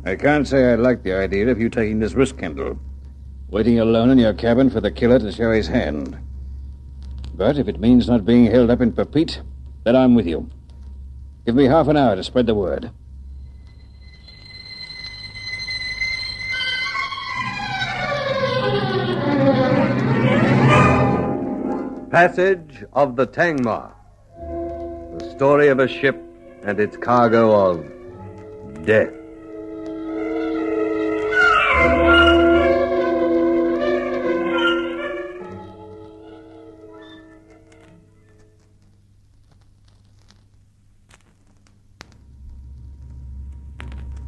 I can't say I like the idea of you taking this risk, Kendall. Waiting alone in your cabin for the killer to show his hand. But if it means not being held up in Papeete, then I'm with you. Give me half an hour to spread the word. Passage of the Tangmar. The story of a ship and its cargo of death.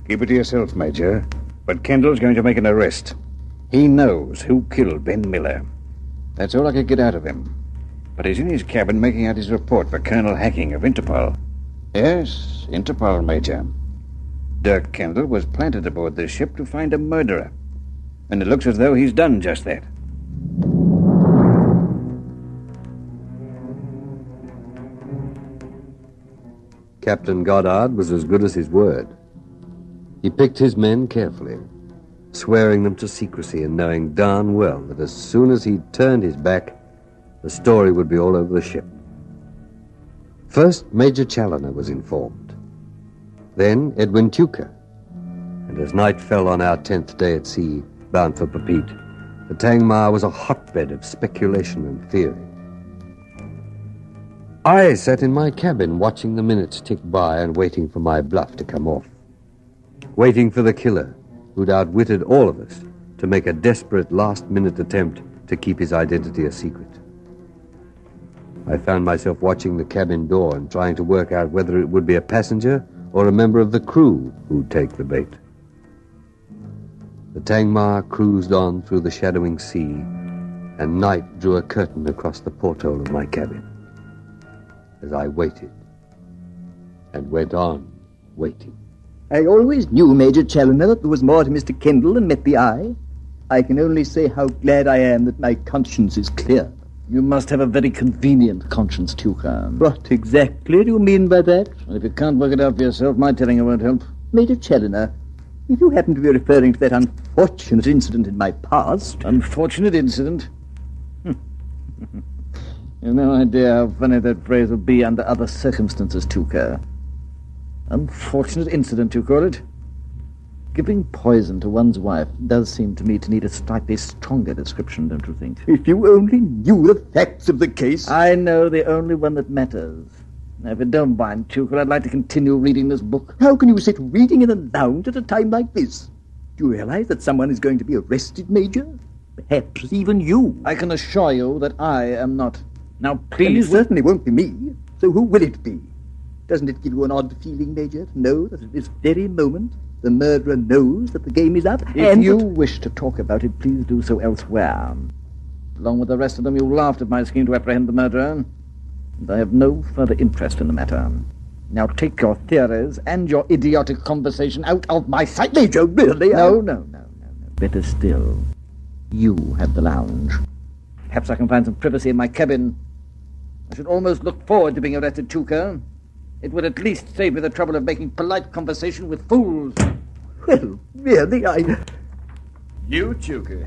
Keep it to yourself, Major. But Kendall's going to make an arrest. He knows who killed Ben Miller. That's all I could get out of him. But he's in his cabin making out his report for Colonel Hacking of Interpol. Yes, Interpol, Major. Dirk Kendall was planted aboard this ship to find a murderer. And it looks as though he's done just that. Captain Goddard was as good as his word. He picked his men carefully, swearing them to secrecy and knowing darn well that as soon as he turned his back, the story would be all over the ship. First, Major Challoner was informed. Then, Edwin Tuker. And as night fell on our 10th day at sea, bound for Papeete, the Tangmar was a hotbed of speculation and theory. I sat in my cabin watching the minutes tick by and waiting for my bluff to come off. Waiting for the killer, who'd outwitted all of us, to make a desperate last-minute attempt to keep his identity a secret. I found myself watching the cabin door and trying to work out whether it would be a passenger or a member of the crew who'd take the bait. The Tangmar cruised on through the shadowing sea, and night drew a curtain across the porthole of my cabin. As I waited, and went on waiting. I always knew, Major Challoner, that there was more to Mr. Kendall than met the eye. I can only say how glad I am that my conscience is clear. You must have a very convenient conscience, Tuker. What exactly do you mean by that? Well, if you can't work it out for yourself, my telling you won't help. Major Challoner, if you happen to be referring to that unfortunate incident in my past... Unfortunate incident? You've no idea how funny that phrase would be under other circumstances, Tuker. Unfortunate incident, you call it? Giving poison to one's wife does seem to me to need a slightly stronger description, don't you think? If you only knew the facts of the case. I know the only one that matters. Now, if you don't mind, Tuker, I'd like to continue reading this book. How can you sit reading in a lounge at a time like this? Do you realize that someone is going to be arrested, Major? Perhaps even you. I can assure you that I am not. Now, And please... it certainly won't be me. So who will it be? Doesn't it give you an odd feeling, Major, to know that at this very moment the murderer knows that the game is up? If you wish to talk about it, please do so elsewhere. Along with the rest of them, you laughed at my scheme to apprehend the murderer, and I have no further interest in the matter. Now take your theories and your idiotic conversation out of my sight. Major, really? No. Better still, you have the lounge. Perhaps I can find some privacy in my cabin. I should almost look forward to being arrested, Tuker. It would at least save me the trouble of making polite conversation with fools. Well, really, You, Tuker?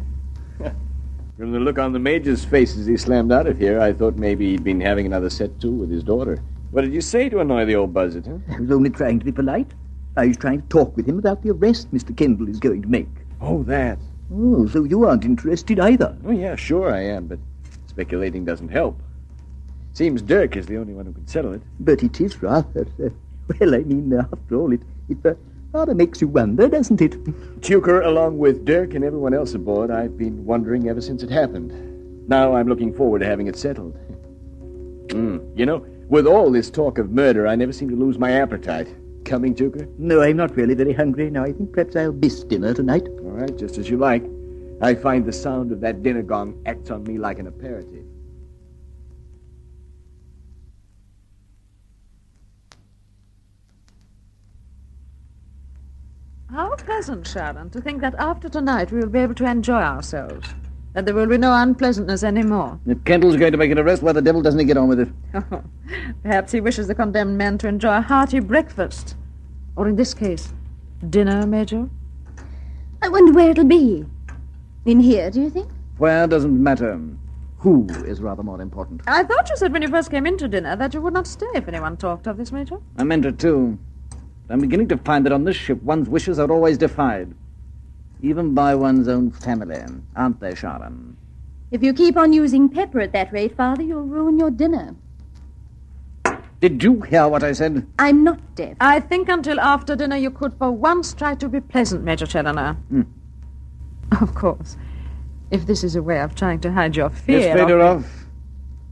From the look on the Major's face as he slammed out of here, I thought maybe he'd been having another set to with his daughter. What did you say to annoy the old buzzard, huh? I was only trying to be polite. I was trying to talk with him about the arrest Mr. Kendall is going to make. Oh, that. Oh, so you aren't interested either. Oh, yeah, sure I am, but speculating doesn't help. Seems Dirk is the only one who can settle it. But it is rather... well, I mean, after all, it rather makes you wonder, doesn't it? Tuker, along with Dirk and everyone else aboard, I've been wondering ever since it happened. Now I'm looking forward to having it settled. You know, with all this talk of murder, I never seem to lose my appetite. Coming, Tuker? No, I'm not really very hungry now. I think perhaps I'll miss dinner tonight. All right, just as you like. I find the sound of that dinner gong acts on me like an aperitif. How pleasant, Sharon, to think that after tonight we will be able to enjoy ourselves. That there will be no unpleasantness anymore. If Kendall's going to make an arrest, why the devil doesn't he get on with it? Perhaps he wishes the condemned men to enjoy a hearty breakfast. Or in this case, dinner, Major? I wonder where it'll be. In here, do you think? Where doesn't matter. Who is rather more important. I thought you said when you first came into dinner that you would not stay if anyone talked of this, Major. I meant it, too. I'm beginning to find that on this ship one's wishes are always defied. Even by one's own family. Aren't they, Sharon? If you keep on using pepper at that rate, Father, you'll ruin your dinner. Did you hear what I said? I'm not deaf. I think until after dinner you could for once try to be pleasant, Major Challoner. Of course. If this is a way of trying to hide your fear... Miss Fedorov,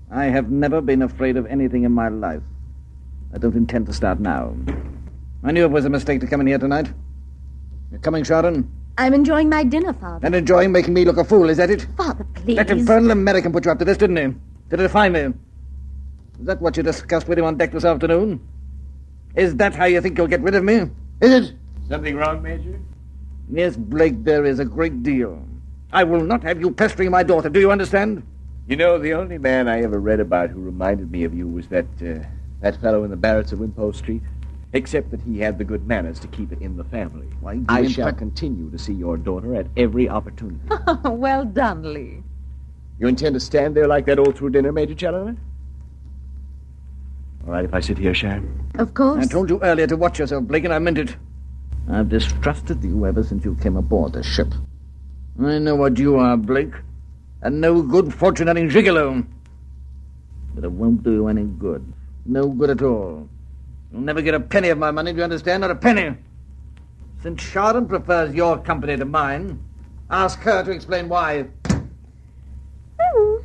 I have never been afraid of anything in my life. I don't intend to start now. I knew it was a mistake to come in here tonight. You're coming, Sharon? I'm enjoying my dinner, Father. And enjoying making me look a fool, is that it? Father, please. That infernal American put you up to this, didn't he? To defy me. Is that what you discussed with him on deck this afternoon? Is that how you think you'll get rid of me? Is it? Something wrong, Major? Yes, Blake, there is a great deal. I will not have you pestering my daughter. Do you understand? You know, the only man I ever read about who reminded me of you was that fellow in the barracks of Wimpole Street. Except that he had the good manners to keep it in the family. Why, I shall continue to see your daughter at every opportunity. Well done, Lee. You intend to stand there like that all through dinner, Major Challoner? All right, if I sit here, Sharon? Of course. I told you earlier to watch yourself, Blake, and I meant it. I've distrusted you ever since you came aboard this ship. I know what you are, Blake. A no good fortune-hunting gigolo. But it won't do you any good. No good at all. You'll never get a penny of my money, do you understand? Not a penny. Since Sharon prefers your company to mine, ask her to explain why. Oh,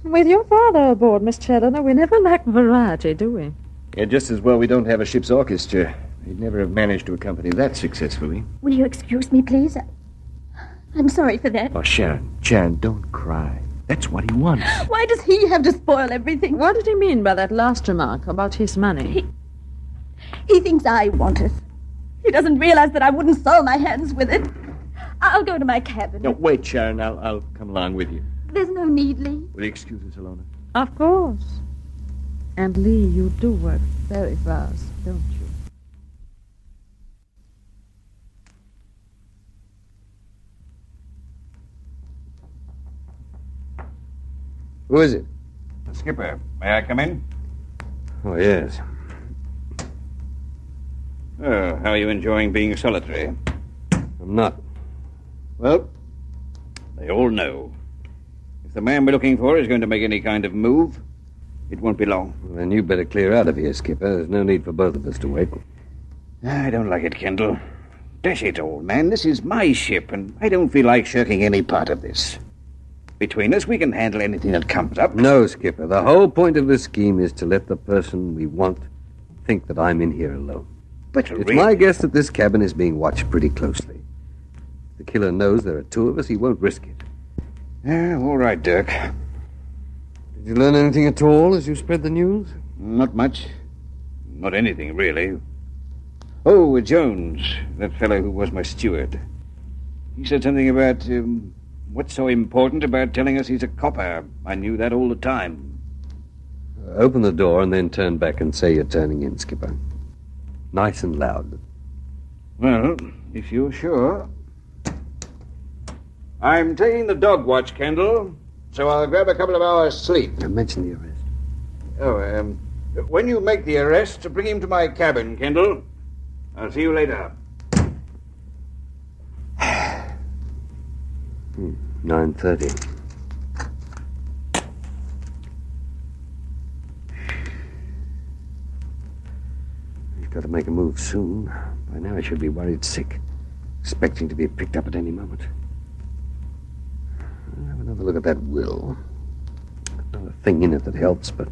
with your father aboard, Miss Challoner, we never lack variety, do we? Yeah, just as well we don't have a ship's orchestra. We'd never have managed to accompany that successfully. Will you excuse me, please? I'm sorry for that. Oh, Sharon, don't cry. That's what he wants. Why does he have to spoil everything? What did he mean by that last remark about his money? He thinks I want it. He doesn't realize that I wouldn't soil my hands with it. I'll go to my cabin. No, wait, Sharon. I'll come along with you. There's no need, Lee. Will you excuse us, Alona? Of course. And Lee, you do work very fast, don't you? Who is it? Skipper, may I come in? Oh, yes. Oh, how are you enjoying being solitary? I'm not. Well, they all know. If the man we're looking for is going to make any kind of move, it won't be long. Well, then you better clear out of here, Skipper. There's no need for both of us to wait. I don't like it, Kendall. Dash it, old man. This is my ship, and I don't feel like shirking any part of this. Between us, we can handle anything that comes up. No, Skipper. The whole point of this scheme is to let the person we want think that I'm in here alone. But It's my guess that this cabin is being watched pretty closely. If the killer knows there are two of us, he won't risk it. Yeah, all right, Dirk. Did you learn anything at all as you spread the news? Not much. Not anything, really. Oh, Jones, that fellow who was my steward. He said something about, what's so important about telling us he's a copper? I knew that all the time. Open the door and then turn back and say you're turning in, Skipper. Nice and loud. Well, if you're sure. I'm taking the dog watch, Kendall, so I'll grab a couple of hours' sleep. Mention the arrest. Oh, when you make the arrest, bring him to my cabin, Kendall. I'll see you later. 9:30. He's got to make a move soon. By now I should be worried sick, expecting to be picked up at any moment. I'll have another look at that will. Not a thing in it that helps, but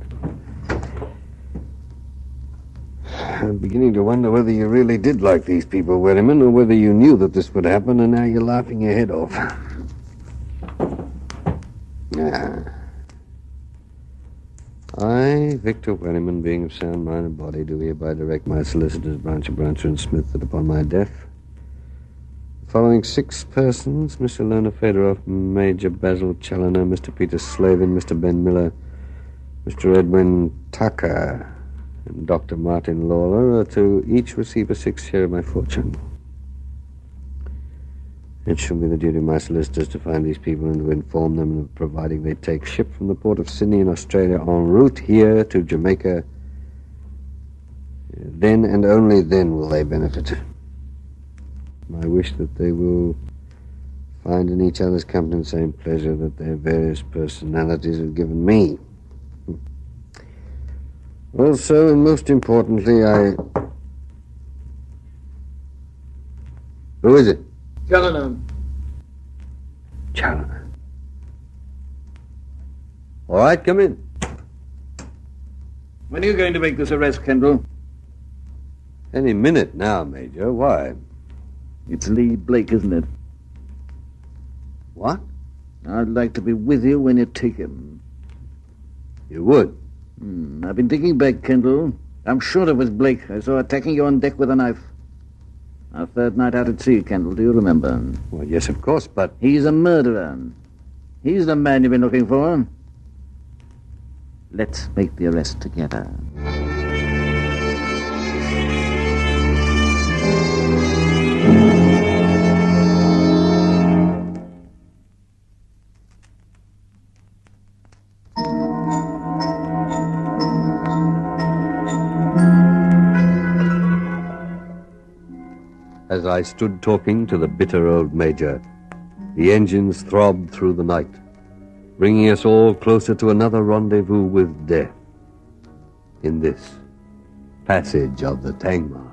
I'm beginning to wonder whether you really did like these people, Wellerman, or whether you knew that this would happen and now you're laughing your head off. I, Victor Wellerman, being of sound mind and body, do hereby direct my solicitors, Brancher and Smith, that upon my death, the following 6 persons, Miss Alona Fedorov, Major Basil Challoner, Mr. Peter Slavin, Mr. Ben Miller, Mr. Edwin Tucker, and Dr. Martin Lawler, are to each receive a 6th share of my fortune. It shall be the duty of my solicitors to find these people and to inform them of providing they take ship from the port of Sydney in Australia en route here to Jamaica. Then and only then will they benefit. I wish that they will find in each other's company the same pleasure that their various personalities have given me. Also, and most importantly, Who is it? Challoner. Challoner. All right, come in. When are you going to make this arrest, Kendall? Any minute now, Major. Why? It's Lee Blake, isn't it? What? I'd like to be with you when you take him. You would? I've been thinking back, Kendall. I'm sure it was Blake. I saw attacking you on deck with a knife. Our third night out at sea, Kendall, do you remember? Well, yes, of course, but... He's a murderer. He's the man you've been looking for. Let's make the arrest together. As I stood talking to the bitter old Major, the engines throbbed through the night, bringing us all closer to another rendezvous with death in this passage of the Tangmar.